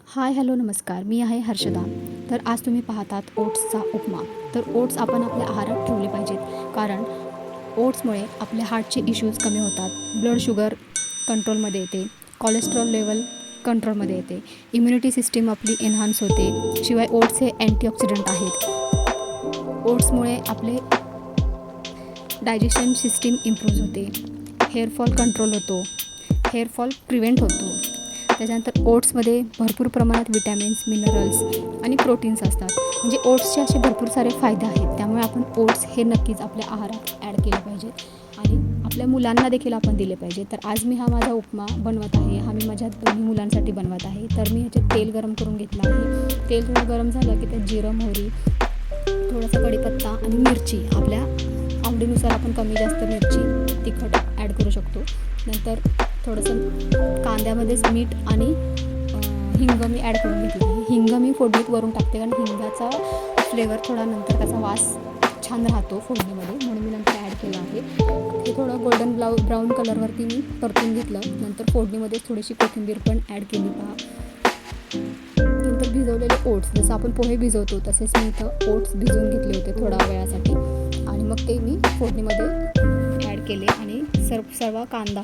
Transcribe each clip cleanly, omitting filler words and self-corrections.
Hi hello नमस्कार, मी आहे हर्षदा. तर आज तुम्ही पाहतात ओट्सचा उपमा. तर ओट्स आपण आपल्या आहारात ठेवले पाहिजेत, कारण ओट्समुळे आपल्या हार्टचे इश्यूज कमी होतात, ब्लड शुगर कंट्रोलमध्ये येते, कोलेस्ट्रॉल लेवल कंट्रोलमध्ये येते, इम्युनिटी सिस्टीम आपली एन्हान्स होते. शिवाय ओट्स हे अँटीऑक्सिडंट आहेत. ओट्समुळे आपले डायजेशन सिस्टीम इम्प्रूव्ह होते, हेअरफॉल कंट्रोल होतो, हेअरफॉल प्रिव्हेंट होतो. त्याच्यानंतर ओट्समध्ये भरपूर प्रमाणात विटॅमिन्स, मिनरल्स आणि प्रोटीन्स असतात. म्हणजे ओट्सचे असे भरपूर सारे फायदे आहेत. त्यामुळे आपण ओट्स हे नक्कीच आपल्या आहारात ॲड केले पाहिजे आणि आपल्या मुलांना देखील आपण दिले पाहिजे. तर आज मी हा माझा उपमा बनवत आहे. हा मी माझ्या दोन्ही मुलांसाठी बनवत आहे. तर मी ह्याच्यात तेल गरम करून घेतलं आहे. तेल थोडं गरम झालं की त्यात जिरं, मोहरी, थोडासा कढीपत्ता आणि मिरची, आपल्या आवडीनुसार आपण कमी जास्त मिरची तिखट ॲड करू शकतो. नंतर थोडंसं कांद्यामध्येच मीठ आणि हिंग मी ॲड करून घेतलं आहे. हिंग मी फोडणीत वरून टाकते, कारण हिंगाचा फ्लेवर थोडा नंतर त्याचा वास छान राहतो फोडणीमध्ये, म्हणून मी नंतर ॲड केलं आहे. हे थोडं गोल्डन ब्राऊन कलरवरती मी परतून घेतलं. नंतर फोडणीमध्ये थोडीशी कोथिंबीर पण ॲड केली पहा. नंतर भिजवलेले ओट्स, जसं आपण पोहे भिजवतो तसेच मी इथं ओट्स भिजवून घेतले होते थोड्या वेळासाठी, आणि मग ते मी फोडणीमध्ये ॲड केले आणि सर्व कांदा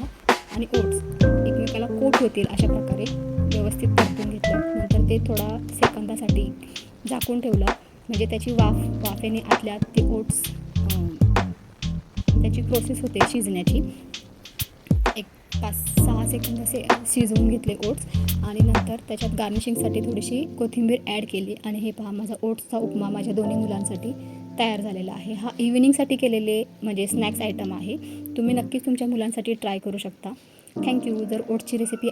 आणि ओट्स एकमेकाला कोट होतील अशा प्रकारे व्यवस्थित परतून घेतलं. नंतर ते थोडा सेकंदासाठी झाकून ठेवलं, म्हणजे त्याची वाफेने आतल्या ते ओट्स त्याची प्रोसेस होते शिजण्याची. एक 5-6 सेकंद असे शिजवून घेतले ओट्स आणि नंतर त्याच्यात गार्निशिंगसाठी थोडीशी कोथिंबीर ॲड केली. आणि हे पहा, माझा ओट्सचा उपमा माझ्या दोन्ही मुलांसाठी तयार झालेला आहे. हा इव्हिनिंगसाठी केलेले म्हणजे स्नॅक्स आयटम आहे. तुम्ही नक्कीच तुमच्या मुलांसाठी ट्राय करू शकता. थँक्यू. जर ओट्सची रेसिपी